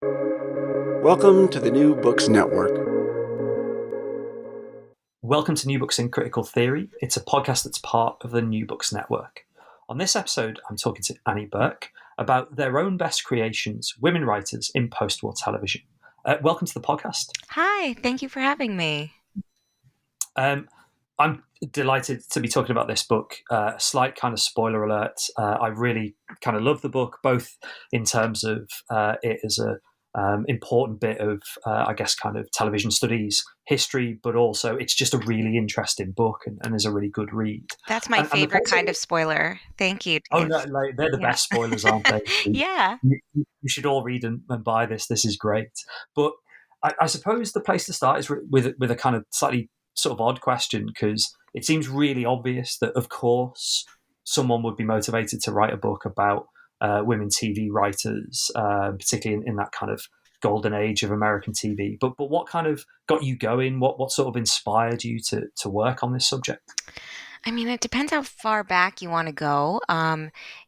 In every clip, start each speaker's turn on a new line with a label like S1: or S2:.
S1: Welcome to the New Books Network.
S2: Welcome to New Books in Critical Theory. It's a podcast that's part of the New Books Network. On this episode, I'm talking to Annie Berke about their own best creations, women writers in post-war television. Welcome to the podcast.
S3: Hi, thank you for having me.
S2: I'm delighted to be talking about this book. Slight kind of spoiler alert. I really kind of love the book, both in terms of it as a important bit of, I guess, kind of television studies history, but also it's just a really interesting book and is a really good read.
S3: That's my favorite kind of spoiler. Thank you,
S2: Oh
S3: Dave.
S2: no, they're the best spoilers, aren't they?
S3: Yeah.
S2: You should all read and buy this. This is great. But I suppose the place to start is with a kind of slightly sort of odd question, because it seems really obvious that, of course, someone would be motivated to write a book about women TV writers, particularly in that kind of golden age of American TV. But what kind of got you going? What sort of inspired you to work on this subject?
S3: I mean, it depends how far back you want to go.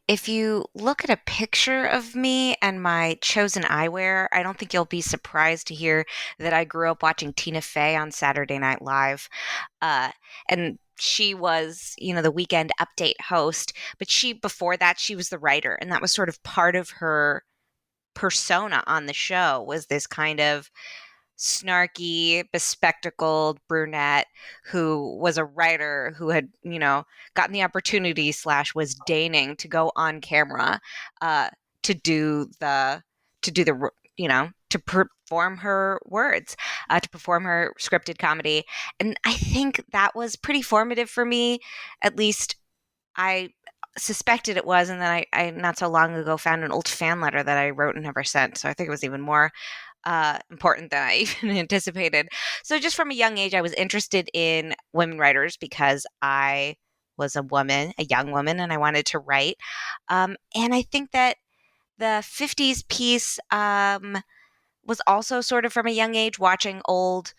S3: If you look at a picture of me and my chosen eyewear, I don't think you'll be surprised to hear that I grew up watching Tina Fey on Saturday Night Live. And she was, the weekend update host, but before that, she was the writer. And that was sort of part of her persona on the show, was this kind of snarky, bespectacled brunette who was a writer who had, gotten the opportunity / was deigning to go on camera to do the, to perform her words, to perform her scripted comedy. And I think that was pretty formative for me. At least I suspected it was. And then I not so long ago found an old fan letter that I wrote and never sent. So I think it was even more important than I even anticipated. So just from a young age, I was interested in women writers because I was a young woman, and I wanted to write. And I think that the 50s piece was also sort of from a young age, watching old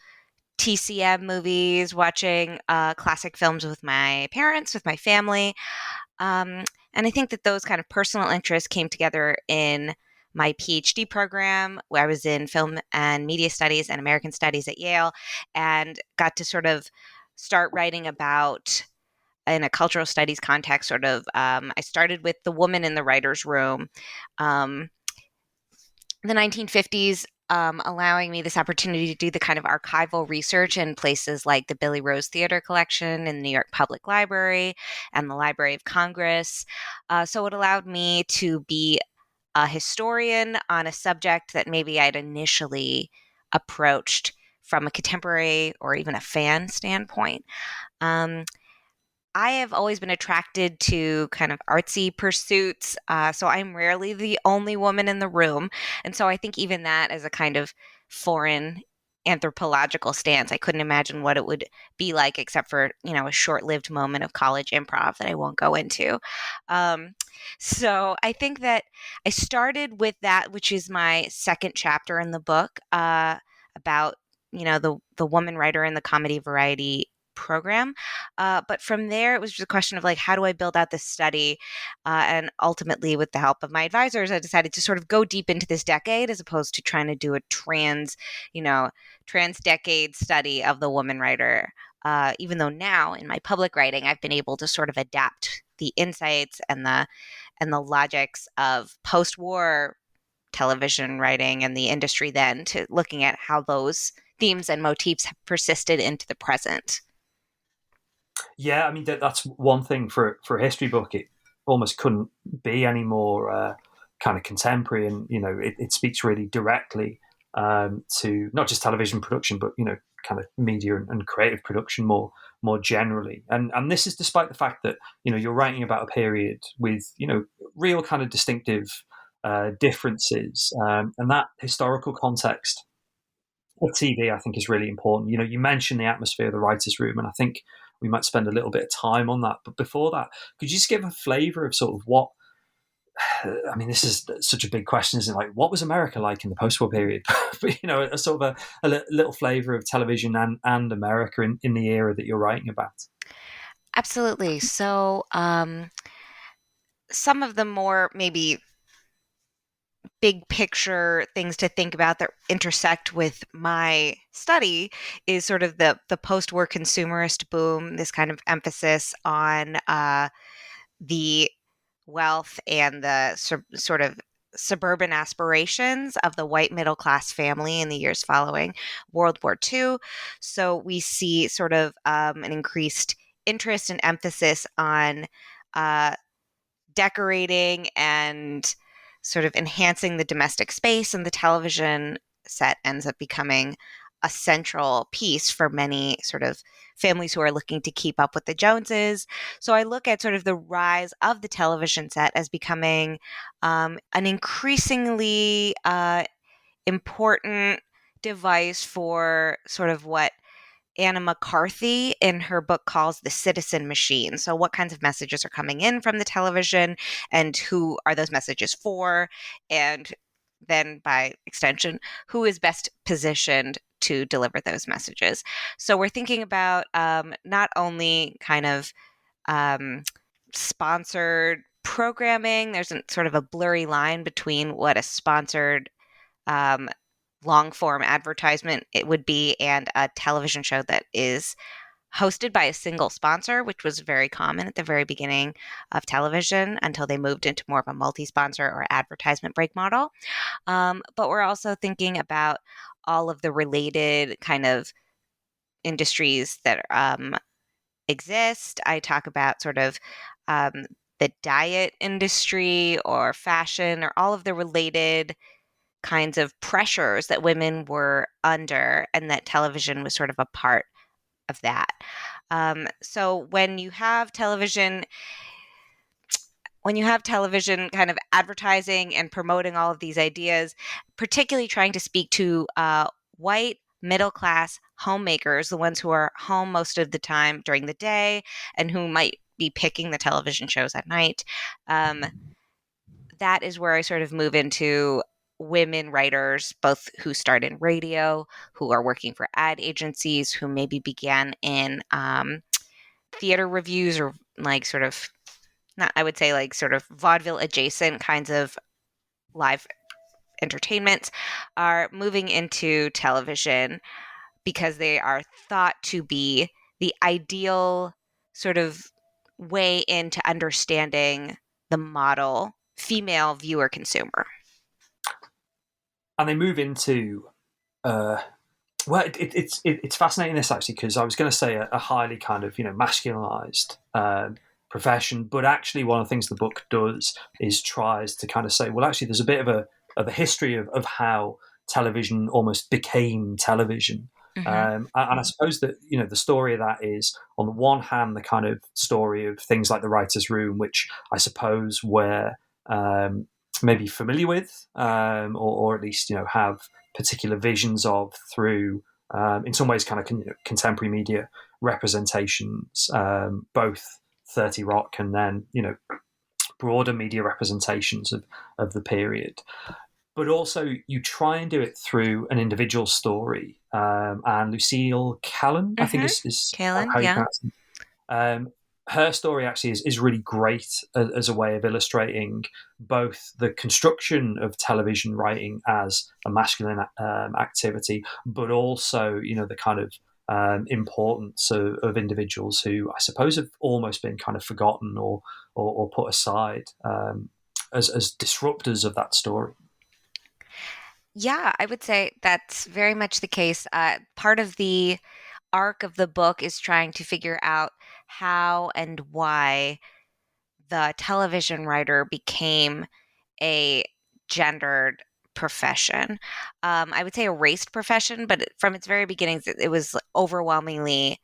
S3: TCM movies, watching classic films with my parents, with my family. And I think that those kind of personal interests came together in my PhD program, where I was in film and media studies and American studies at Yale, and got to sort of start writing about, in a cultural studies context, I started with the woman in the writer's room, the 1950s, allowing me this opportunity to do the kind of archival research in places like the Billy Rose Theater Collection in the New York Public Library and the Library of Congress. So it allowed me to be a historian on a subject that maybe I'd initially approached from a contemporary or even a fan standpoint. I have always been attracted to kind of artsy pursuits, so I'm rarely the only woman in the room. And so I think even that as a kind of foreign anthropological stance, I couldn't imagine what it would be like, except for, a short-lived moment of college improv that I won't go into. So I think that I started with that, which is my second chapter in the book, about, the woman writer in the comedy variety program. But from there, it was just a question of, like, how do I build out this study? And ultimately, with the help of my advisors, I decided to sort of go deep into this decade as opposed to trying to do a trans-decade study of the woman writer. Even though now in my public writing, I've been able to sort of adapt the insights and the logics of post-war television writing and the industry then to looking at how those themes and motifs have persisted into the present.
S2: Yeah, I mean that's one thing for a history book. It almost couldn't be any more kind of contemporary, and it speaks really directly to not just television production, but kind of media and creative production more generally. And this is despite the fact that you're writing about a period with real kind of distinctive differences, and that historical context of TV, I think, is really important. You mentioned the atmosphere of the writers' room, and I think we might spend a little bit of time on that. But before that, could you just give a flavour of sort of what? I mean, this is such a big question, isn't it? Like, what was America like in the post-war period? But a sort of a little flavour of television and America in the era that you're writing about.
S3: Absolutely. So some of the more maybe big picture things to think about that intersect with my study is sort of the post-war consumerist boom, this kind of emphasis on the wealth and the sort of suburban aspirations of the white middle class family in the years following World War II. So we see sort of an increased interest and emphasis on uh, decorating and sort of enhancing the domestic space, and the television set ends up becoming a central piece for many sort of families who are looking to keep up with the Joneses. So I look at sort of the rise of the television set as becoming an increasingly important device for sort of what Anna McCarthy in her book calls the citizen machine. So, what kinds of messages are coming in from the television, and who are those messages for? And then, by extension, who is best positioned to deliver those messages? So, we're thinking about not only kind of sponsored programming, there's sort of a blurry line between what a sponsored um, long form advertisement it would be and a television show that is hosted by a single sponsor, which was very common at the very beginning of television until they moved into more of a multi sponsor or advertisement break model. But we're also thinking about all of the related kind of industries that exist. I talk about sort of the diet industry or fashion or all of the related kinds of pressures that women were under, and that television was sort of a part of that. So when you have television kind of advertising and promoting all of these ideas, particularly trying to speak to white middle class homemakers, the ones who are home most of the time during the day and who might be picking the television shows at night, that is where I sort of move into women writers, both who start in radio, who are working for ad agencies, who maybe began in theater reviews or like sort of, not, I would say like sort of vaudeville adjacent kinds of live entertainments, are moving into television because they are thought to be the ideal sort of way into understanding the model female viewer consumer.
S2: And they move into it's fascinating this actually, because I was going to say a highly kind of masculinized profession, but actually one of the things the book does is tries to kind of say, well, actually there's a bit of a history of how television almost became television. And I suppose that the story of that is, on the one hand, the kind of story of things like the writers' room, which I suppose we're maybe familiar with, or at least have particular visions of through, in some ways, kind of contemporary media representations, both 30 Rock and then broader media representations of the period. But also, you try and do it through an individual story. And Lucille Callan, I think is
S3: Callan,
S2: how you
S3: yeah.
S2: pronounce it. Her story actually is really great as a way of illustrating both the construction of television writing as a masculine activity, but also the kind of importance of individuals who I suppose have almost been kind of forgotten or put aside as disruptors of that story.
S3: Yeah, I would say that's very much the case. Part of the arc of the book is trying to figure out how and why the television writer became a gendered profession. I would say a raced profession, but from its very beginnings, it was overwhelmingly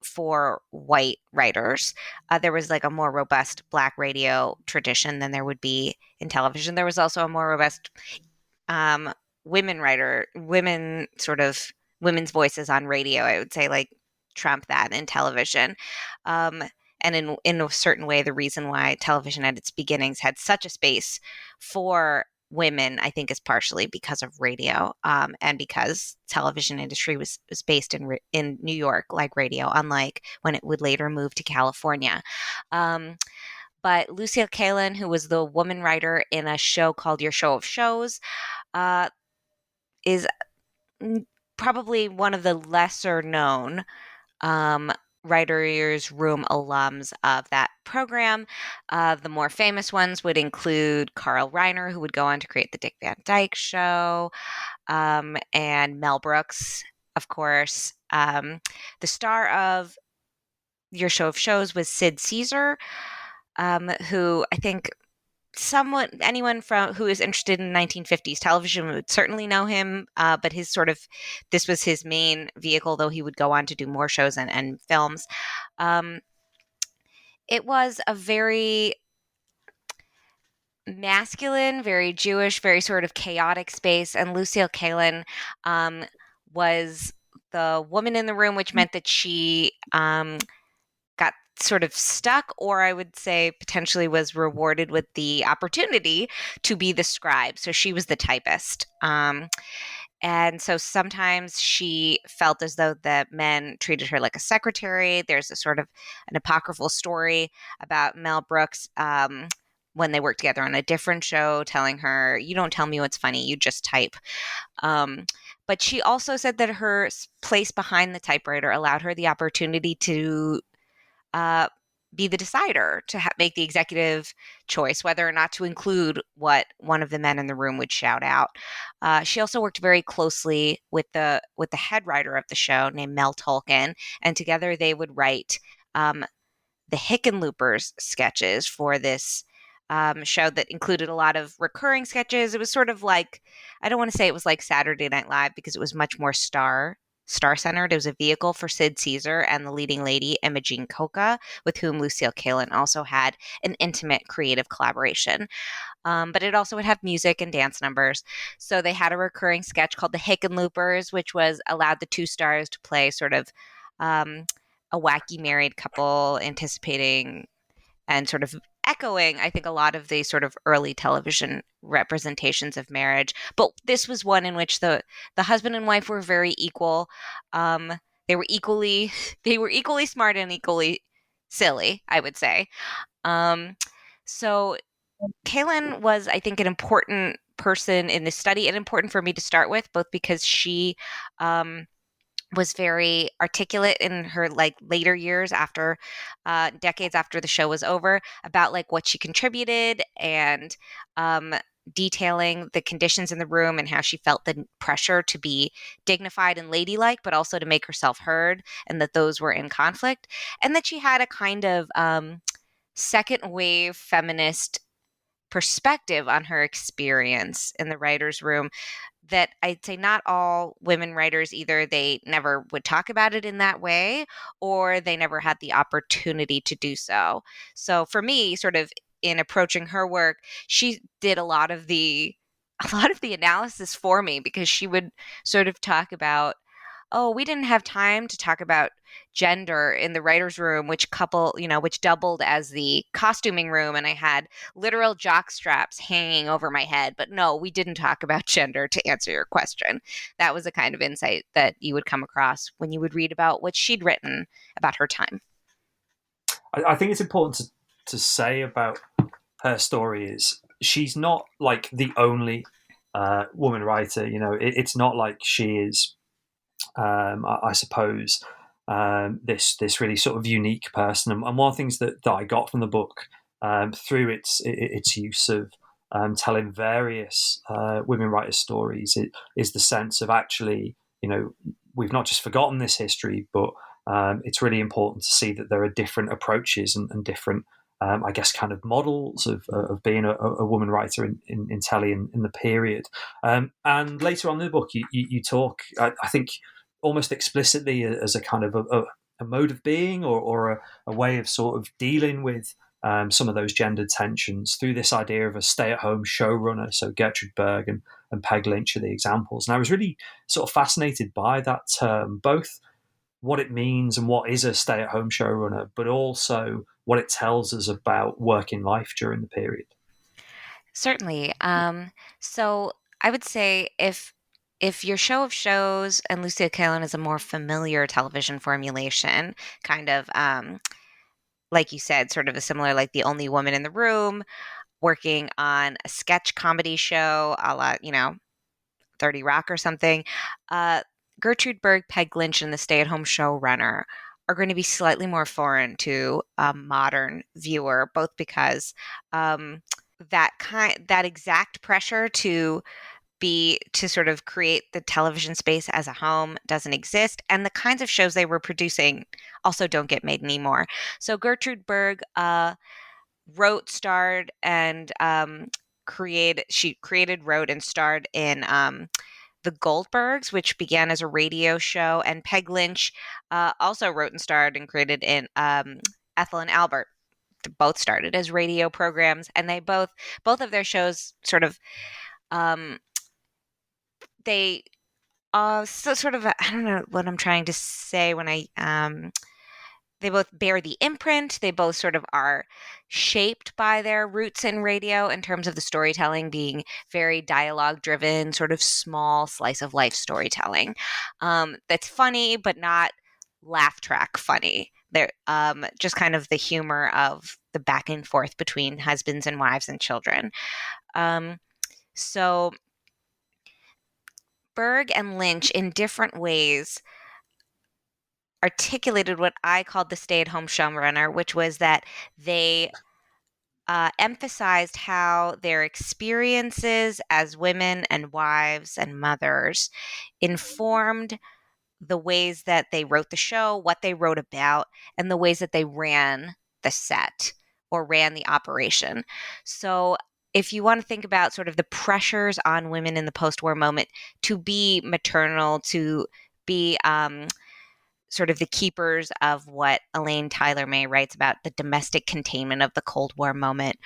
S3: for white writers. There was like a more robust Black radio tradition than there would be in television. There was also a more robust women's voices on radio. I would say like trump that in television. And in a certain way, the reason why television at its beginnings had such a space for women, I think, is partially because of radio, and because television industry was based in New York, like radio, unlike when it would later move to California. But Lucille Kalin, who was the woman writer in a show called Your Show of Shows, is probably one of the lesser known um, Writers' Room alums of that program. The more famous ones would include Carl Reiner, who would go on to create the Dick Van Dyke Show, and Mel Brooks, of course. The star of Your Show of Shows was Sid Caesar, who I think anyone from who is interested in 1950s television would certainly know him. But this was his main vehicle, though he would go on to do more shows and films. It was a very masculine, very Jewish, very sort of chaotic space, and Lucille Kalin was the woman in the room, which meant that she got sort of stuck, or I would say potentially was rewarded with the opportunity to be the scribe. So she was the typist. And so sometimes she felt as though the men treated her like a secretary. There's a sort of an apocryphal story about Mel Brooks when they worked together on a different show, telling her, "You don't tell me what's funny, you just type." But she also said that her place behind the typewriter allowed her the opportunity to be the decider, to make the executive choice whether or not to include what one of the men in the room would shout out. She also worked very closely with the head writer of the show named Mel Tolkien, and together they would write the Hickenloopers sketches for this show that included a lot of recurring sketches. It was sort of like, I don't want to say it was like Saturday Night Live, because it was much more star-centered. It was a vehicle for Sid Caesar and the leading lady, Imogene Coca, with whom Lucille Kalin also had an intimate creative collaboration. But it also would have music and dance numbers. So they had a recurring sketch called the Hickenloopers, which allowed the two stars to play sort of a wacky married couple, anticipating and sort of echoing, I think, a lot of the sort of early television representations of marriage. But this was one in which the husband and wife were very equal. They were equally smart and equally silly, I would say. So Kaylin was, I think, an important person in this study, and important for me to start with, both because she was very articulate in her later years, after decades after the show was over, about what she contributed, and detailing the conditions in the room and how she felt the pressure to be dignified and ladylike, but also to make herself heard, and that those were in conflict, and that she had a kind of second wave feminist perspective on her experience in the writer's room, that I'd say not all women writers, either they never would talk about it in that way, or they never had the opportunity to do so. So for me, sort of in approaching her work, she did a lot of the analysis for me, because she would sort of talk about, oh, we didn't have time to talk about gender in the writer's room, which doubled as the costuming room, and I had literal jock straps hanging over my head. But no, we didn't talk about gender, to answer your question. That was a kind of insight that you would come across when you would read about what she'd written about her time.
S2: I think it's important to say about her story is she's not like the only woman writer. It's not like she is, I suppose, this really sort of unique person. And one of the things that I got from the book, through its use of telling various women writers' stories, is the sense of actually, we've not just forgotten this history, but it's really important to see that there are different approaches and different, I guess, kind of models of being a woman writer in telly in the period. And later on in the book, you talk, I think, almost explicitly as a kind of a mode of being, or a way of sort of dealing with some of those gendered tensions through this idea of a stay-at-home showrunner. So Gertrude Berg and Peg Lynch are the examples. And I was really sort of fascinated by that term, both what it means and what is a stay-at-home showrunner, but also what it tells us about working life during the period.
S3: Certainly. So I would say if Your Show of Shows and Lucille Kalin is a more familiar television formulation, kind of like you said, sort of a similar, like the only woman in the room, working on a sketch comedy show a la, 30 Rock or something. Uh, Gertrude Berg, Peg Lynch, and the stay-at-home showrunner are going to be slightly more foreign to a modern viewer, both because um, that exact pressure to sort of create the television space as a home doesn't exist, and the kinds of shows they were producing also don't get made anymore. So Gertrude Berg wrote, starred, and created, wrote, and starred in The Goldbergs, which began as a radio show, and Peg Lynch also wrote and starred and created in Ethel and Albert. Both started as radio programs, and they both of their shows sort of um, they so sort of I don't know what I'm trying to say when I they both bear the imprint. They both sort of are shaped by their roots in radio in terms of the storytelling being very dialogue driven, sort of small slice of life storytelling. That's funny, but not laugh track funny. They're just kind of the humor of the back and forth between husbands and wives and children. So Berg and Lynch, in different ways, articulated what I called the stay-at-home showrunner, which was that they emphasized how their experiences as women and wives and mothers informed the ways that they wrote the show, what they wrote about, and the ways that they ran the set or ran the operation. So if you want to think about sort of the pressures on women in the post-war moment to be maternal, to be sort of the keepers of what Elaine Tyler May writes about the domestic containment of the Cold War moment,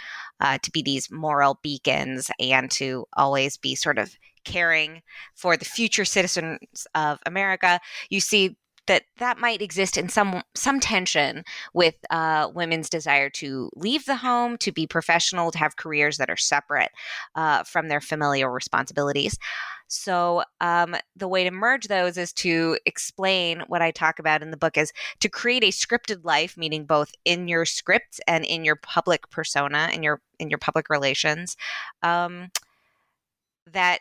S3: to be these moral beacons and to always be sort of caring for the future citizens of America. You see that might exist in some tension with women's desire to leave the home, to be professional, to have careers that are separate from their familial responsibilities. So the way to merge those is to explain what I talk about in the book is to create a scripted life, meaning both in your script and in your public persona, in your public relations, that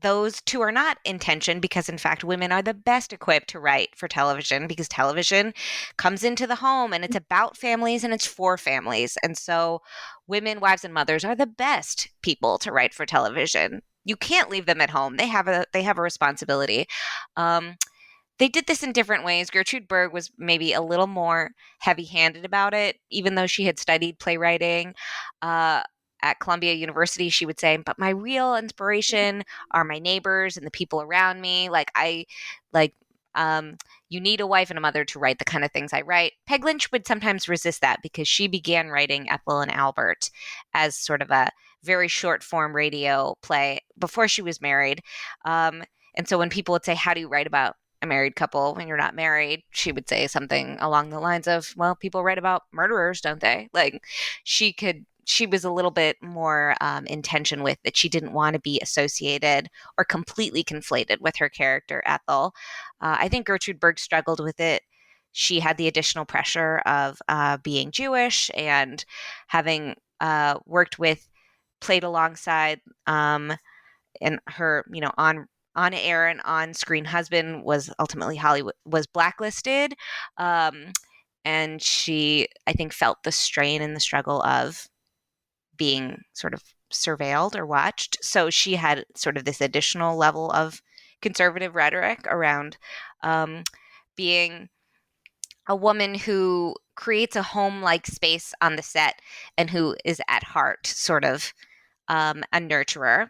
S3: those two are not in tension, because in fact women are the best equipped to write for television, because television comes into the home and it's about families and it's for families. And so women, wives, and mothers are the best people to write for television. You can't leave them at home. They have a responsibility. They did this in different ways. Gertrude Berg was maybe a little more heavy-handed about it, even though she had studied playwriting. At Columbia University, she would say, but my real inspiration are my neighbors and the people around me. You need a wife and a mother to write the kind of things I write. Peg Lynch would sometimes resist that because she began writing Ethel and Albert as sort of a very short form radio play before she was married. And so when people would say, how do you write about a married couple when you're not married? She would say something along the lines of, well, people write about murderers, don't they? Like she was a little bit more in tension with that. She didn't want to be associated or completely conflated with her character, Ethel. I think Gertrude Berg struggled with it. She had the additional pressure of being Jewish and having played alongside, and her, on air and on screen husband was ultimately was blacklisted. And she, I think, felt the strain and the struggle of being sort of surveilled or watched. So she had sort of this additional level of conservative rhetoric around being a woman who creates a home-like space on the set and who is at heart sort of a nurturer,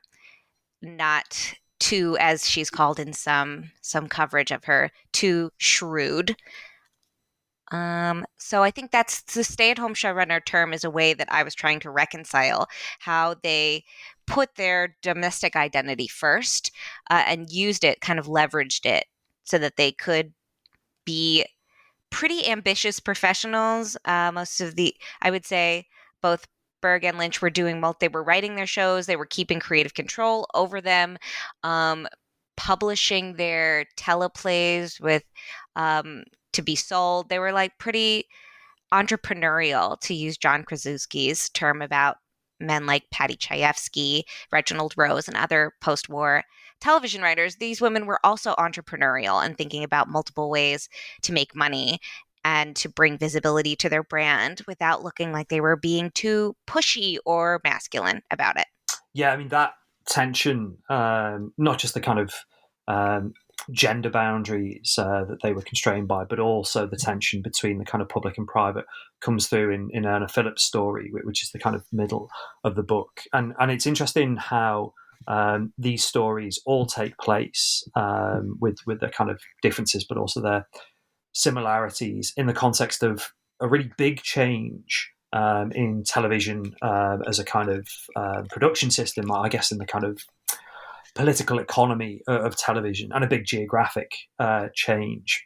S3: not too, as she's called in some coverage of her, too shrewd. So I think that's the stay-at-home showrunner term is a way that I was trying to reconcile how they put their domestic identity first and used it, kind of leveraged it so that they could be pretty ambitious professionals. I would say both Berg and Lynch were they were writing their shows, they were keeping creative control over them, publishing their teleplays with to be sold. They were like pretty entrepreneurial, to use John Krasinski's term about men like Patty Chayefsky, Reginald Rose, and other post-war television writers. These women were also entrepreneurial and thinking about multiple ways to make money and to bring visibility to their brand without looking like they were being too pushy or masculine about it.
S2: Yeah, I mean, that tension, not just the kind of gender boundaries that they were constrained by, but also the tension between the kind of public and private comes through in Erna Phillips' story, which is the kind of middle of the book. And it's interesting how these stories all take place with their kind of differences, but also their similarities in the context of a really big change in television as a kind of production system, I guess, in the kind of political economy of television, and a big geographic change.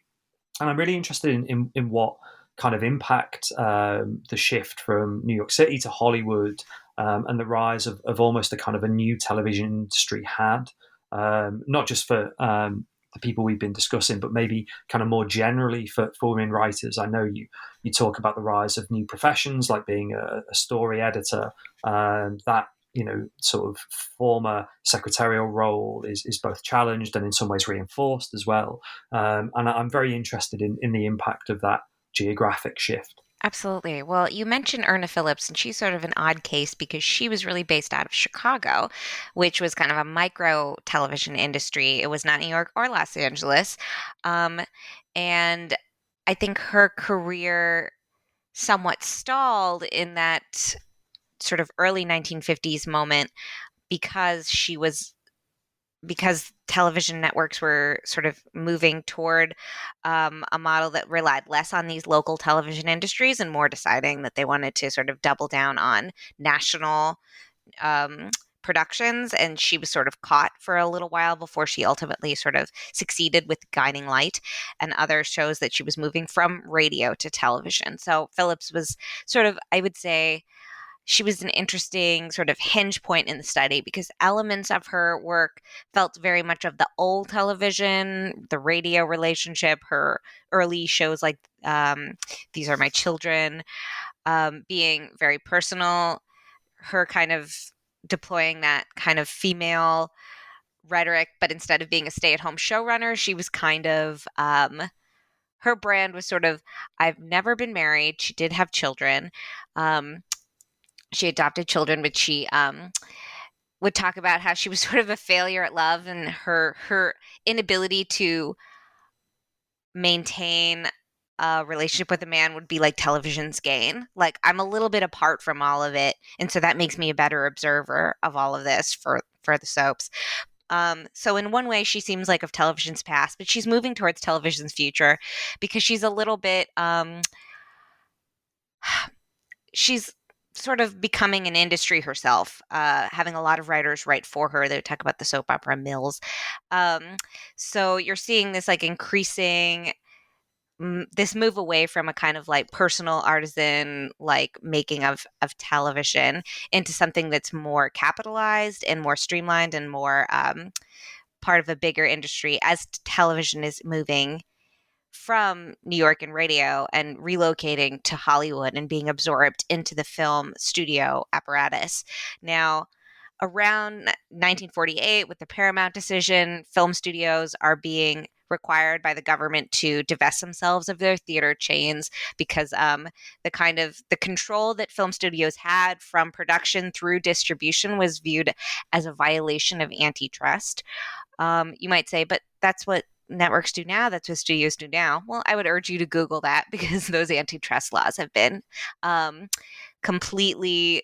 S2: And I'm really interested in what kind of impact the shift from New York City to Hollywood and the rise of almost a kind of a new television industry had, not just for the people we've been discussing, but maybe kind of more generally for women writers. I know you talk about the rise of new professions like being a story editor, that sort of former secretarial role is both challenged and in some ways reinforced as well. And I'm very interested in the impact of that geographic shift.
S3: Absolutely. Well, you mentioned Erna Phillips, and she's sort of an odd case because she was really based out of Chicago, which was kind of a micro television industry. It was not New York or Los Angeles. And I think her career somewhat stalled in that sort of early 1950s moment because television networks were sort of moving toward a model that relied less on these local television industries and more deciding that they wanted to sort of double down on national productions. And she was sort of caught for a little while before she ultimately sort of succeeded with Guiding Light and other shows that she was moving from radio to television. So Phillips was sort of, I would say, she was an interesting sort of hinge point in the study because elements of her work felt very much of the old television, the radio relationship, her early shows like These Are My Children, being very personal, her kind of deploying that kind of female rhetoric, but instead of being a stay-at-home showrunner, she was kind of her brand was sort of, I've never been married. She did have children. She adopted children, but she would talk about how she was sort of a failure at love and her inability to maintain a relationship with a man would be like television's gain. Like, I'm a little bit apart from all of it, and so that makes me a better observer of all of this for the soaps. So in one way, she seems like of television's past, but she's moving towards television's future because she's a little bit she's sort of becoming an industry herself, having a lot of writers write for her. They talk about the soap opera mills. So you're seeing this like increasing, this move away from a kind of like personal artisan, like making of television into something that's more capitalized and more streamlined and more part of a bigger industry as television is moving from New York and radio and relocating to Hollywood and being absorbed into the film studio apparatus. Now, around 1948, with the Paramount decision, film studios are being required by the government to divest themselves of their theater chains because the control that film studios had from production through distribution was viewed as a violation of antitrust. You might say, but that's what networks do now. That's what studios do now. Well, I would urge you to Google that because those antitrust laws have been completely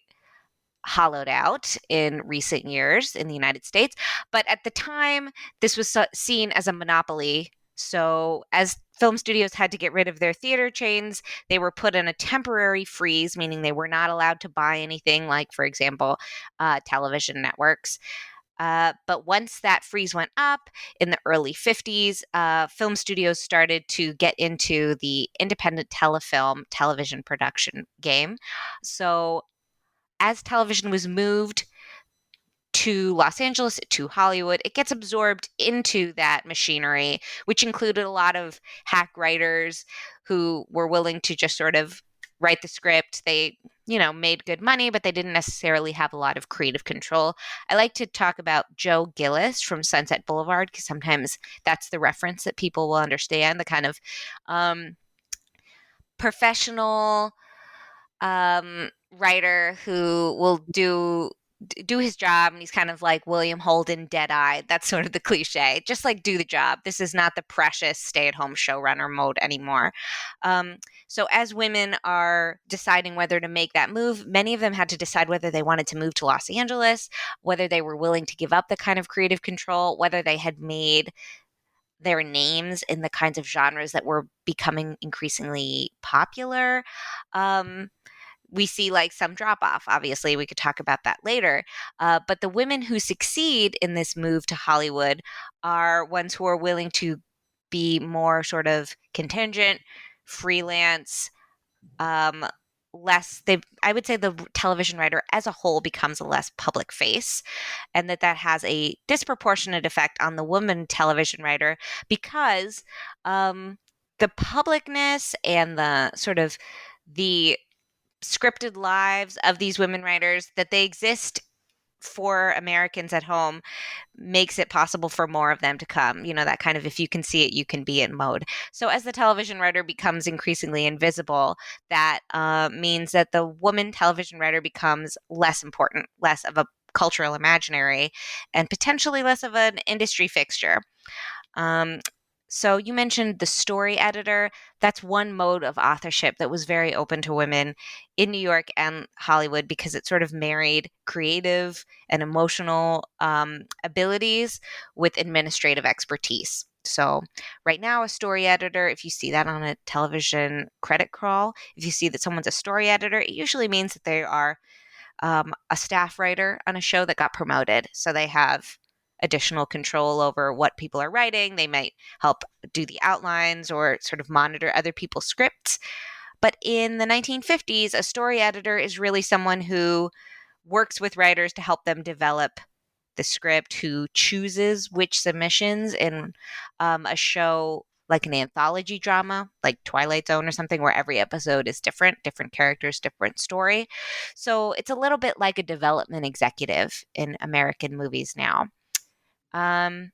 S3: hollowed out in recent years in the United States. But at the time, this was seen as a monopoly. So as film studios had to get rid of their theater chains, they were put in a temporary freeze, meaning they were not allowed to buy anything like, for example, television networks. But once that freeze went up in the early 50s, film studios started to get into the independent television production game. So as television was moved to Los Angeles, to Hollywood, it gets absorbed into that machinery, which included a lot of hack writers who were willing to just sort of write the script. They, made good money, but they didn't necessarily have a lot of creative control. I like to talk about Joe Gillis from Sunset Boulevard because sometimes that's the reference that people will understand, the kind of professional writer who will do his job, and he's kind of like William Holden, dead-eyed. That's sort of the cliche. Just like, do the job. This is not the precious stay-at-home showrunner mode anymore. So as women are deciding whether to make that move, many of them had to decide whether they wanted to move to Los Angeles, whether they were willing to give up the kind of creative control, whether they had made their names in the kinds of genres that were becoming increasingly popular. We see like some drop off. Obviously, we could talk about that later. But the women who succeed in this move to Hollywood are ones who are willing to be more sort of contingent, freelance, less. I would say the television writer as a whole becomes a less public face, and that has a disproportionate effect on the woman television writer because the publicness and the sort of the scripted lives of these women writers, that they exist for Americans at home, makes it possible for more of them to come. That kind of, if you can see it, you can be it mode. So as the television writer becomes increasingly invisible, that means that the woman television writer becomes less important, less of a cultural imaginary, and potentially less of an industry fixture. So you mentioned the story editor. That's one mode of authorship that was very open to women in New York and Hollywood because it sort of married creative and emotional abilities with administrative expertise. So right now, a story editor, if you see that on a television credit crawl, if you see that someone's a story editor, it usually means that they are a staff writer on a show that got promoted. So they have additional control over what people are writing. They might help do the outlines or sort of monitor other people's scripts. But in the 1950s, a story editor is really someone who works with writers to help them develop the script, who chooses which submissions in a show like an anthology drama, like Twilight Zone or something, where every episode is different characters, different story. So it's a little bit like a development executive in American movies now. And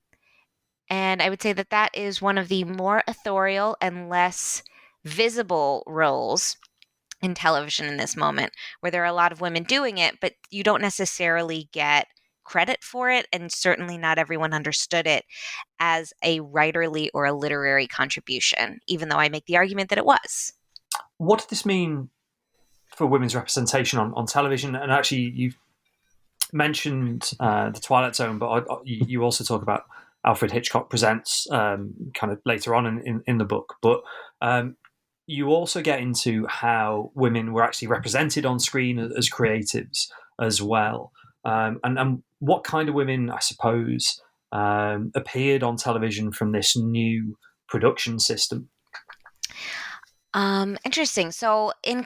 S3: I would say that is one of the more authorial and less visible roles in television in this moment, where there are a lot of women doing it, but you don't necessarily get credit for it, and certainly not everyone understood it as a writerly or a literary contribution, even though I make the argument that it was.
S2: What did this mean for women's representation on television? And actually, you've mentioned the Twilight Zone, but you also talk about Alfred Hitchcock Presents kind of later on in the book. But you also get into how women were actually represented on screen as creatives as well. And what kind of women, I suppose, appeared on television from this new production system?
S3: Interesting. So in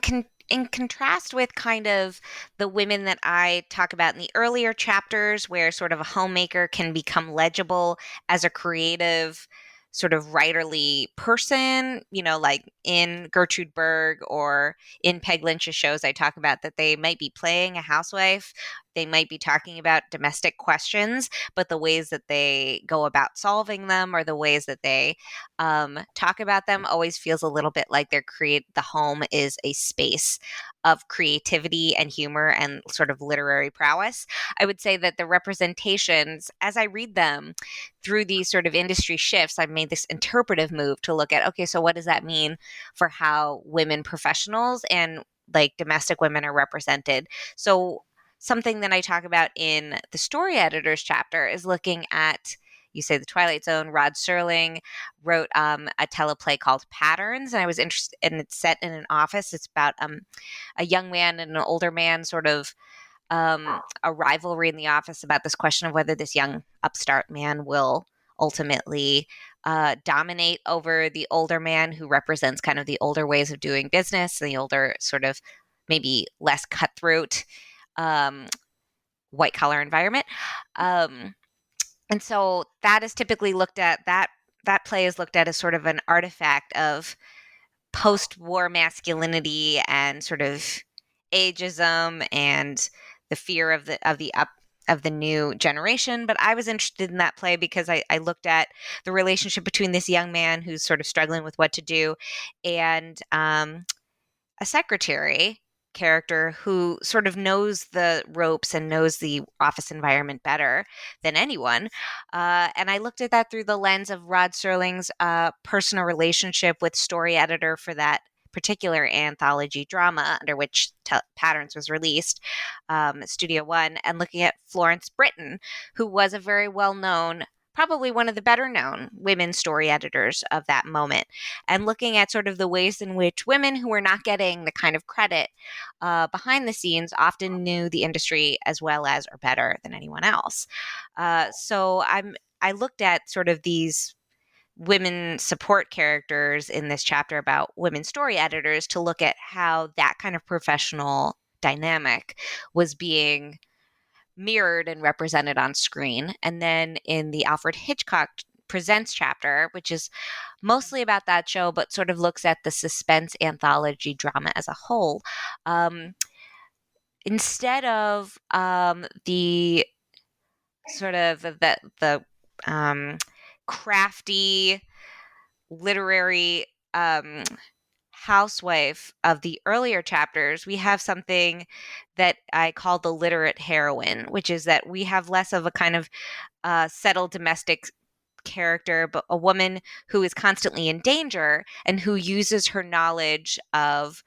S3: contrast with kind of the women that I talk about in the earlier chapters, where sort of a homemaker can become legible as a creative sort of writerly person, like in Gertrude Berg or in Peg Lynch's shows, I talk about that they might be playing a housewife. They might be talking about domestic questions, but the ways that they go about solving them or the ways that they talk about them always feels a little bit like the home is a space of creativity and humor and sort of literary prowess. I would say that the representations, as I read them through these sort of industry shifts, I've made this interpretive move to look at, okay, so what does that mean for how women professionals and like domestic women are represented? So something that I talk about in the story editors chapter is looking at, you say the Twilight Zone. Rod Serling wrote a teleplay called Patterns, and I was interested, and it's set in an office. It's about a young man and an older man, sort of a rivalry in the office about this question of whether this young upstart man will ultimately dominate over the older man who represents kind of the older ways of doing business and the older sort of maybe less cutthroat white collar environment. And so that is typically looked at, that play is looked at as sort of an artifact of post-war masculinity and sort of ageism and the fear of the new generation. But I was interested in that play because I looked at the relationship between this young man who's sort of struggling with what to do and a secretary character who sort of knows the ropes and knows the office environment better than anyone. And I looked at that through the lens of Rod Serling's personal relationship with story editor for that particular anthology drama under which Patterns was released, Studio One, and looking at Florence Britton, who was a very well-known, probably one of the better known women story editors of that moment, and looking at sort of the ways in which women who were not getting the kind of credit behind the scenes often knew the industry as well as or better than anyone else. So I looked at sort of these women support characters in this chapter about women story editors to look at how that kind of professional dynamic was being mirrored and represented on screen. And then in the Alfred Hitchcock Presents chapter, which is mostly about that show, but sort of looks at the suspense anthology drama as a whole. Instead of the sort of the crafty literary housewife of the earlier chapters, we have something that I call the literate heroine, which is that we have less of a kind of settled domestic character, but a woman who is constantly in danger and who uses her knowledge of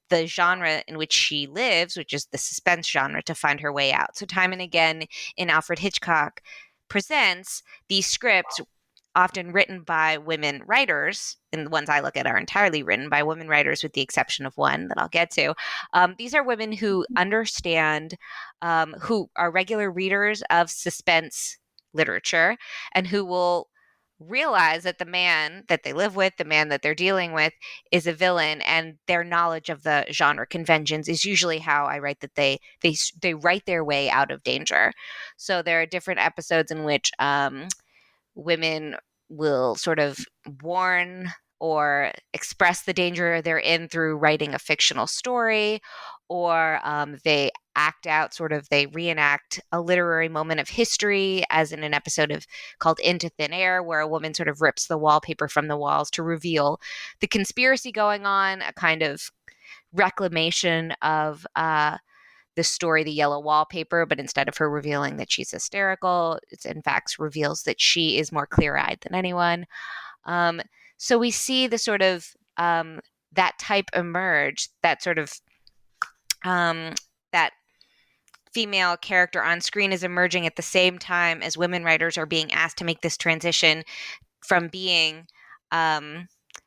S3: the genre in which she lives, which is the suspense genre, to find her way out. So time and again in Alfred Hitchcock Presents, these scripts, often written by women writers, and the ones I look at are entirely written by women writers with the exception of one that I'll get to. These are women who understand, who are regular readers of suspense literature, and who will realize that the man that they live with, the man that they're dealing with, is a villain, and their knowledge of the genre conventions is usually how I write that they write their way out of danger. So there are different episodes in which women will sort of warn or express the danger they're in through writing a fictional story, or they act out, they reenact a literary moment of history, as in an episode of called Into Thin Air, where a woman sort of rips the wallpaper from the walls to reveal the conspiracy going on, a kind of reclamation of the story, The Yellow Wallpaper, but instead of her revealing that she's hysterical, it in fact reveals that she is more clear-eyed than anyone. So we see the sort of that type emerge, that sort of that female character on screen is emerging at the same time as women writers are being asked to make this transition from being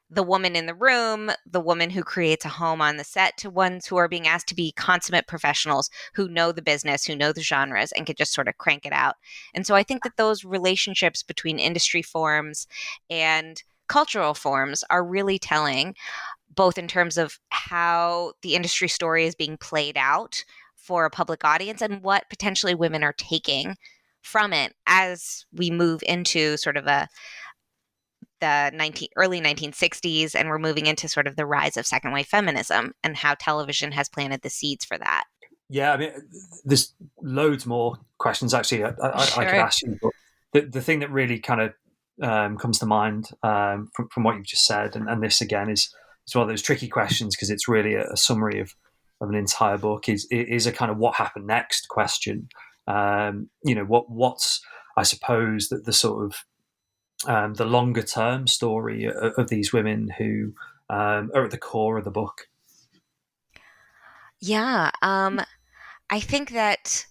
S3: the woman in the room, the woman who creates a home on the set, to ones who are being asked to be consummate professionals who know the business, who know the genres, and can just sort of crank it out. And so I think that those relationships between industry forms and cultural forms are really telling, both in terms of how the industry story is being played out for a public audience and what potentially women are taking from it as we move into sort of the early 1960s, and we're moving into sort of the rise of second wave feminism and how television has planted the seeds for that.
S2: Yeah, I mean, there's loads more questions actually I could ask you, but the thing that really kind of comes to mind from what you've just said, and this again is one of those tricky questions because it's really a summary of an entire book, is a kind of what happened next question. What's I suppose that the sort of the longer term story of these women who are at the core of the book.
S3: Yeah, I think that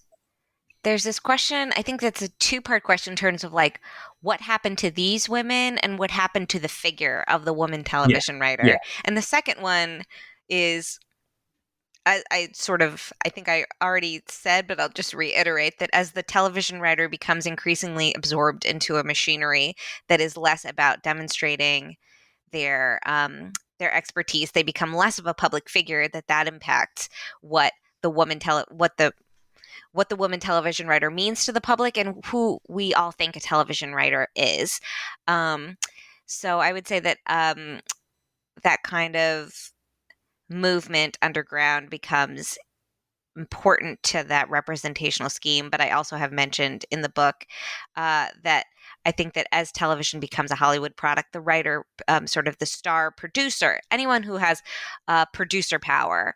S3: there's this question, I think that's a two-part question in terms of like what happened to these women and what happened to the figure of the woman television writer.
S2: Yeah.
S3: And the second one is, I think I already said, but I'll just reiterate that as the television writer becomes increasingly absorbed into a machinery that is less about demonstrating their expertise, they become less of a public figure. That impacts what the woman television writer means to the public and who we all think a television writer is. So I would say that that kind of movement underground becomes important to that representational scheme. But I also have mentioned in the book that I think that as television becomes a Hollywood product, the writer, sort of the star producer, anyone who has producer power.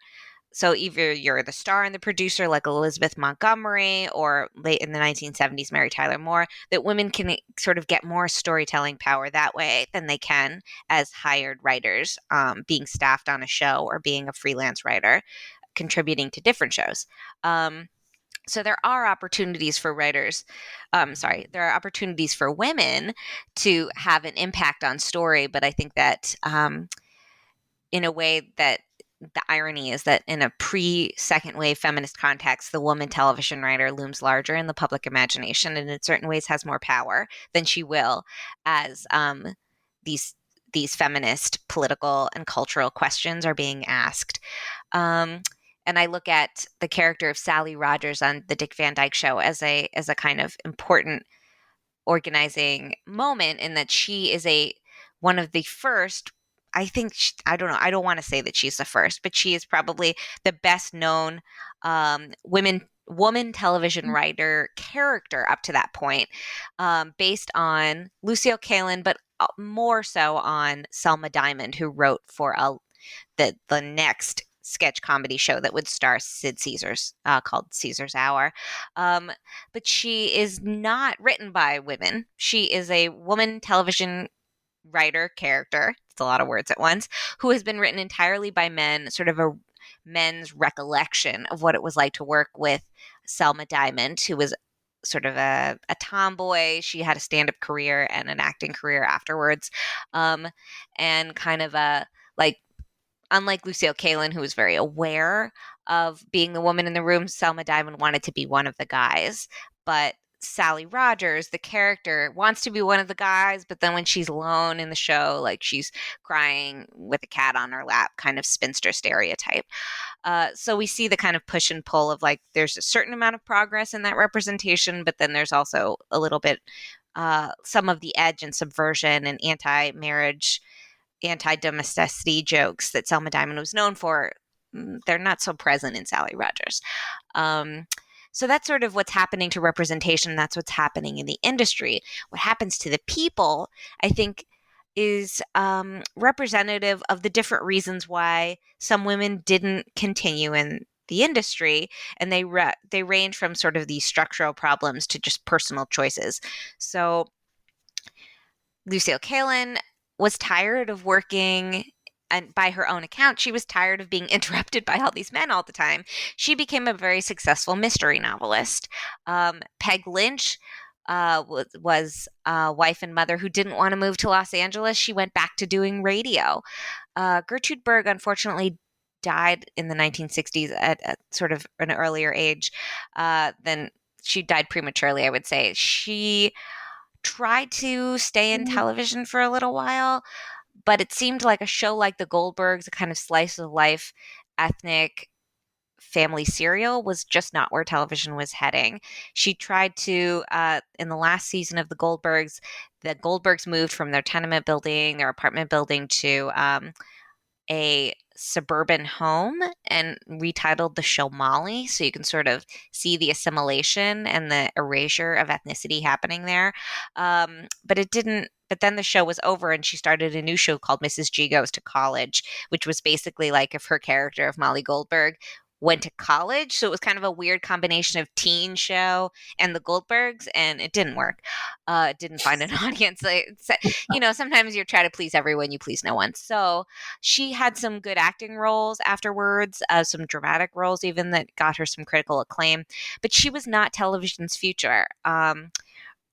S3: So either you're the star and the producer, like Elizabeth Montgomery, or late in the 1970s, Mary Tyler Moore, that women can sort of get more storytelling power that way than they can as hired writers, being staffed on a show or being a freelance writer, contributing to different shows. So there are opportunities for writers. There are opportunities for women to have an impact on story, but I think that in a way that the irony is that in a pre-second wave feminist context, the woman television writer looms larger in the public imagination, and in certain ways has more power than she will as these feminist political and cultural questions are being asked. And I look at the character of Sally Rogers on the Dick Van Dyke Show as a kind of important organizing moment, in that she is one of the first. I think I don't know. I don't want to say that she's the first, but she is probably the best known woman television writer character up to that point, based on Lucille Kalin, but more so on Selma Diamond, who wrote for the next sketch comedy show that would star Sid Caesar's, called Caesar's Hour. But she is not written by women. She is a woman television writer character. It's a lot of words at once, who has been written entirely by men, sort of a men's recollection of what it was like to work with Selma Diamond, who was sort of a tomboy. She had a stand-up career and an acting career afterwards. And kind of unlike Lucille Kalin, who was very aware of being the woman in the room, Selma Diamond wanted to be one of the guys. But Sally Rogers, the character, wants to be one of the guys, but then when she's alone in the show, like she's crying with a cat on her lap, kind of spinster stereotype. So we see the kind of push and pull of, like, there's a certain amount of progress in that representation, but then there's also a little bit, some of the edge and subversion and anti-marriage, anti-domesticity jokes that Selma Diamond was known for. They're not so present in Sally Rogers. So that's sort of what's happening to representation. That's what's happening in the industry. What happens to the people, I think, is representative of the different reasons why some women didn't continue in the industry, and they range from sort of these structural problems to just personal choices. So Lucille Kalin was tired of working, and by her own account, she was tired of being interrupted by all these men all the time. She became a very successful mystery novelist. Peg Lynch was a wife and mother who didn't want to move to Los Angeles. She went back to doing radio. Gertrude Berg, unfortunately, died in the 1960s at sort of an earlier age. Then she died prematurely, I would say. She tried to stay in television for a little while, but it seemed like a show like The Goldbergs, a kind of slice of life, ethnic family serial, was just not where television was heading. She tried to, in the last season of The Goldbergs moved from their tenement building, their apartment building, to a suburban home, and retitled the show Molly, so you can sort of see the assimilation and the erasure of ethnicity happening there. But it didn't. But then the show was over, and she started a new show called Mrs. G Goes to College, which was basically like if her character of Molly Goldberg went to college. So it was kind of a weird combination of teen show and the Goldbergs, and it didn't work. It didn't find an audience. Sometimes you try to please everyone, you please no one. So she had some good acting roles afterwards, some dramatic roles even that got her some critical acclaim, but she was not television's future.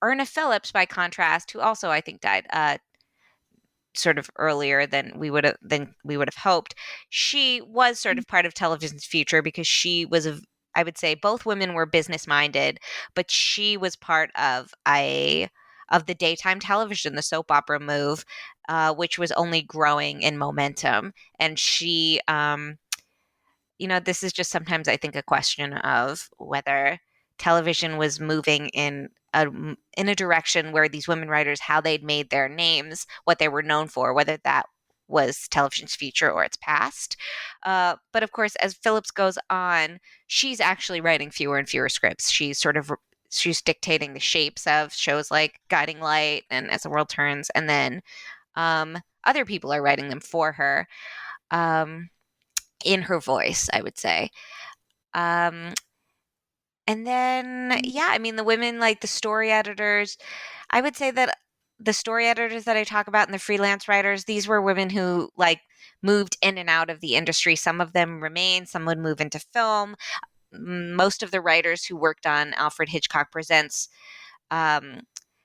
S3: Erna Phillips, by contrast, who also I think died sort of earlier than we would have hoped, she was sort of part of television's future because she was I would say both women were business minded, but she was part of the daytime television, the soap opera move, which was only growing in momentum. And she, this is just sometimes I think a question of whether television was moving in a direction where these women writers, how they'd made their names, what they were known for, whether that was television's future or its past. But of course, as Phillips goes on, she's actually writing fewer and fewer scripts. She's dictating the shapes of shows like Guiding Light and As the World Turns, and then other people are writing them for her, in her voice, I would say. And then, yeah, I mean, the women, like the story editors, I would say that the story editors that I talk about and the freelance writers, these were women who like moved in and out of the industry. Some of them remain, some would move into film. Most of the writers who worked on Alfred Hitchcock Presents, I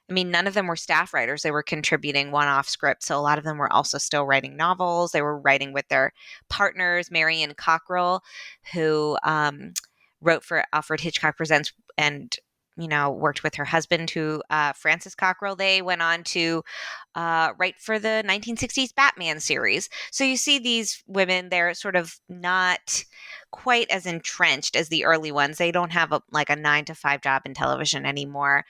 S3: mean, none of them were staff writers. They were contributing one-off scripts. So a lot of them were also still writing novels. They were writing with their partners, Marion Cockrell, who wrote for Alfred Hitchcock Presents and, worked with her husband, Francis Cockrell. They went on to write for the 1960s Batman series. So you see these women, they're sort of not quite as entrenched as the early ones. They don't have a 9-to-5 job in television anymore.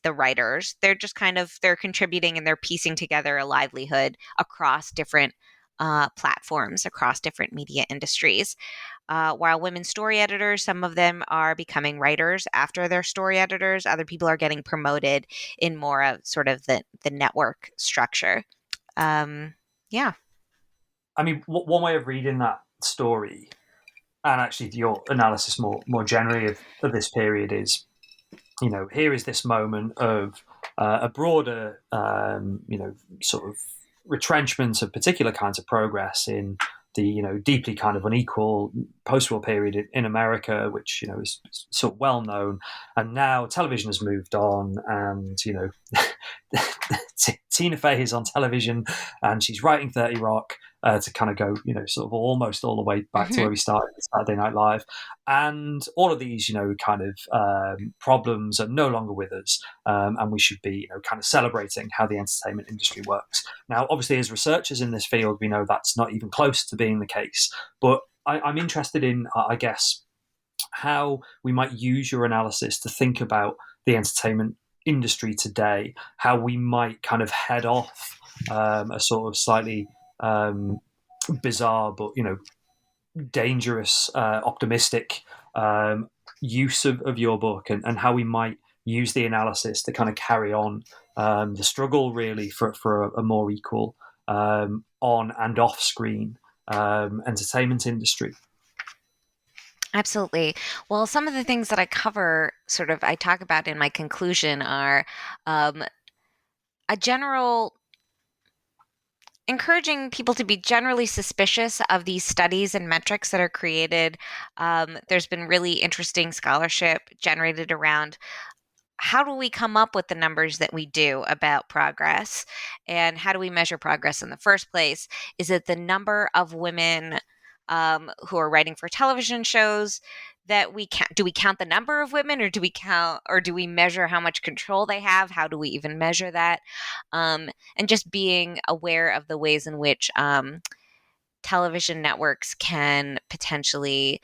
S3: The writers, they're just they're contributing and they're piecing together a livelihood across different platforms, across different media industries. While women story editors, some of them are becoming writers after they're story editors. Other people are getting promoted in more of sort of the network structure. Yeah.
S2: I mean, one way of reading that story, and actually your analysis more generally of this period, is, here is this moment of a broader, sort of retrenchment of particular kinds of progress in the, deeply kind of unequal post-war period in America, which, is sort of well known. And now television has moved on, and, Tina Fey is on television and she's writing 30 Rock, to kind of go, sort of almost all the way back to where we started with Saturday Night Live. And all of these, kind of problems are no longer with us. And we should be, kind of celebrating how the entertainment industry works. Now, obviously, as researchers in this field, we know that's not even close to being the case. But I'm interested in, I guess, how we might use your analysis to think about the entertainment industry today, how we might kind of head off a sort of slightly bizarre but dangerous, optimistic use of your book, and how we might use the analysis to kind of carry on the struggle really for a more equal on and off screen entertainment industry.
S3: Absolutely. Well, some of the things that I cover, I talk about in my conclusion, are a general encouraging people to be generally suspicious of these studies and metrics that are created. There's been really interesting scholarship generated around how do we come up with the numbers that we do about progress, and how do we measure progress in the first place? Is it the number of women who are writing for television shows that we count? Do we count the number of women, or do we measure how much control they have? How do we even measure that? And just being aware of the ways in which television networks can potentially,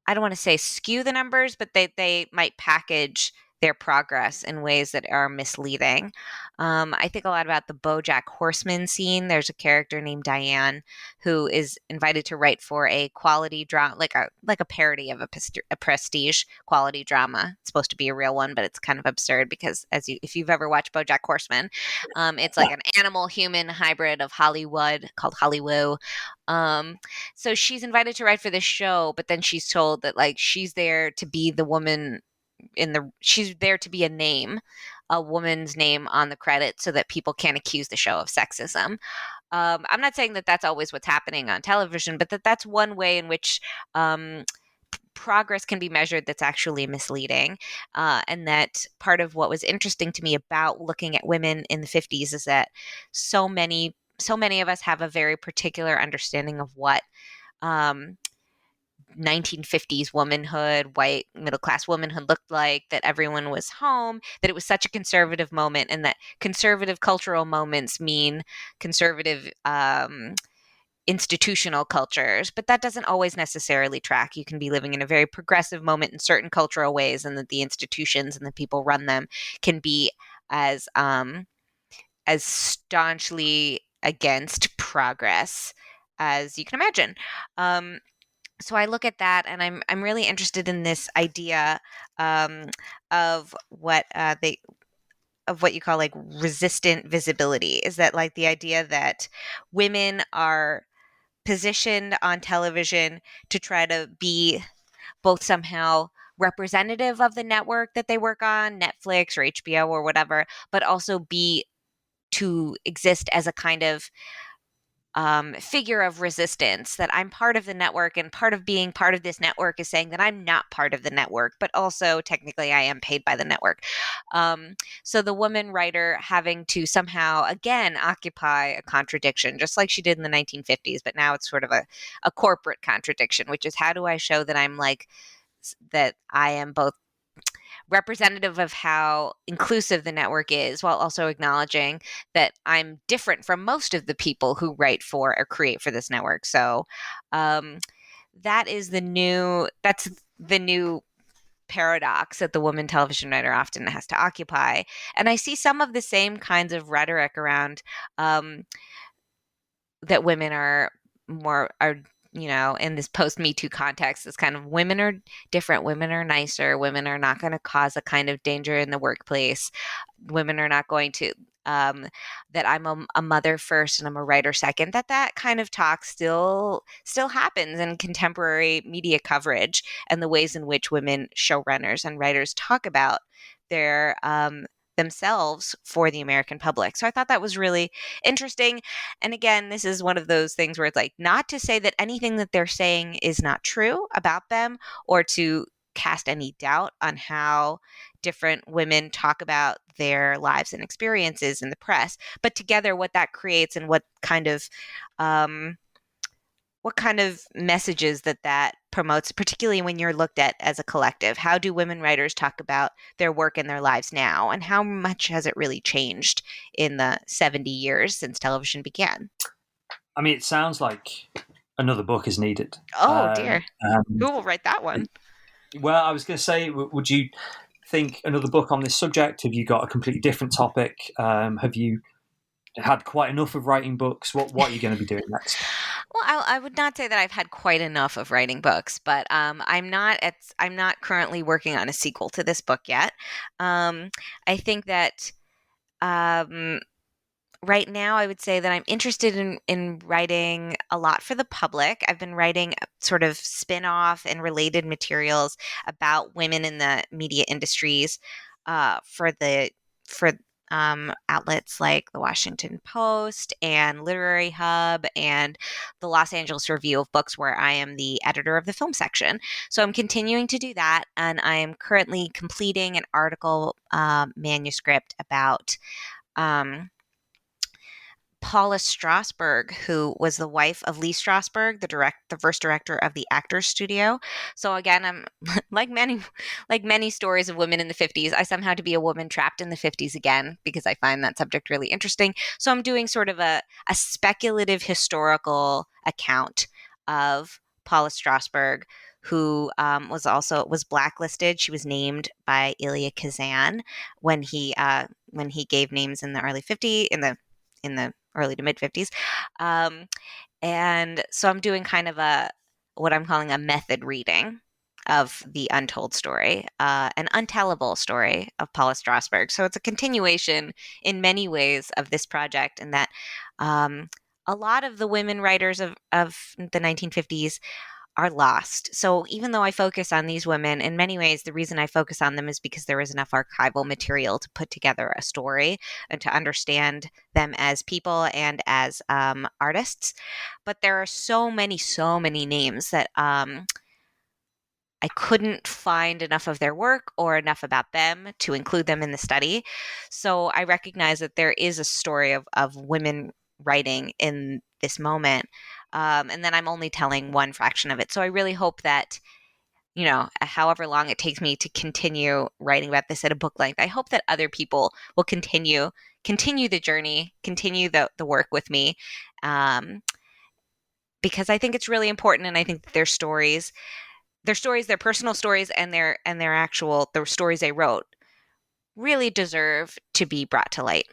S3: I don't want to say skew the numbers, but they might package their progress in ways that are misleading. I think a lot about the BoJack Horseman scene. There's a character named Diane who is invited to write for a quality drama, like a parody of a prestige quality drama. It's supposed to be a real one, but it's kind of absurd because if you've ever watched BoJack Horseman, it's like an animal-human hybrid of Hollywood called Hollywood. So she's invited to write for this show, but then she's told that she's there to be the woman she's there to be a woman's name on the credit so that people can't accuse the show of sexism. I'm not saying that that's always what's happening on television, but that's one way in which progress can be measured that's actually misleading. And that part of what was interesting to me about looking at women in the 50s is that so many of us have a very particular understanding of what 1950s womanhood, white middle-class womanhood looked like, that everyone was home, that it was such a conservative moment, and that conservative cultural moments mean conservative institutional cultures. But that doesn't always necessarily track. You can be living in a very progressive moment in certain cultural ways, and that the institutions and the people run them can be as staunchly against progress, as you can imagine. So I look at that, and I'm really interested in this idea of what you call like resistant visibility. Is that like the idea that women are positioned on television to try to be both somehow representative of the network that they work on, Netflix or HBO or whatever, but also be to exist as a kind of figure of resistance, that I'm part of the network, and part of being part of this network is saying that I'm not part of the network, but also technically I am paid by the network. So the woman writer having to somehow again occupy a contradiction, just like she did in the 1950s, but now it's sort of a corporate contradiction, which is, how do I show that I'm like, that I am both representative of how inclusive the network is, while also acknowledging that I'm different from most of the people who write for or create for this network. So that's the new paradox that the woman television writer often has to occupy. And I see some of the same kinds of rhetoric around that women are in this post Me Too context, this kind of women are different, women are nicer, women are not going to cause a kind of danger in the workplace, women are not going to, that I'm a mother first and I'm a writer second, that kind of talk still happens in contemporary media coverage, and the ways in which women showrunners and writers talk about their themselves for the American public. So I thought that was really interesting. And again, this is one of those things where it's like, not to say that anything that they're saying is not true about them, or to cast any doubt on how different women talk about their lives and experiences in the press, but together what that creates, and what kind of messages that promotes, particularly when you're looked at as a collective. How do women writers talk about their work and their lives now, and how much has it really changed in the 70 years since television began?
S2: I mean, it sounds like another book is needed.
S3: Oh dear. Who will write that one?
S2: Well, I was going to say, would you think another book on this subject? Have you got a completely different topic? Have you had quite enough of writing books? What are you going to be doing next?
S3: Well, I would not say that I've had quite enough of writing books, but I'm not currently working on a sequel to this book yet. I think that right now I would say that I'm interested in writing a lot for the public. I've been writing sort of spin-off and related materials about women in the media industries for outlets like the Washington Post and Literary Hub and the Los Angeles Review of Books, where I am the editor of the film section. So I'm continuing to do that, and I am currently completing an article manuscript about Paula Strasberg, who was the wife of Lee Strasberg, the first director of the Actors Studio. So again, I'm like many stories of women in the 50s. I somehow to be a woman trapped in the 50s again, because I find that subject really interesting. So I'm doing sort of a speculative historical account of Paula Strasberg, who was blacklisted. She was named by Elia Kazan when he gave names in the early 50s, in the early to mid 50s. And so I'm doing kind of what I'm calling a method reading of the untold story, an untellable story of Paula Strasberg. So it's a continuation in many ways of this project, and that a lot of the women writers of the 1950s are lost. So even though I focus on these women, in many ways, the reason I focus on them is because there is enough archival material to put together a story and to understand them as people and as artists. But there are so many names that I couldn't find enough of their work or enough about them to include them in the study. So I recognize that there is a story of women writing in this moment. And then I'm only telling one fraction of it. So I really hope that, however long it takes me to continue writing about this at a book length, I hope that other people will continue the journey, continue the work with me, because I think it's really important. And I think that their stories, their personal stories, and their stories they wrote really deserve to be brought to light.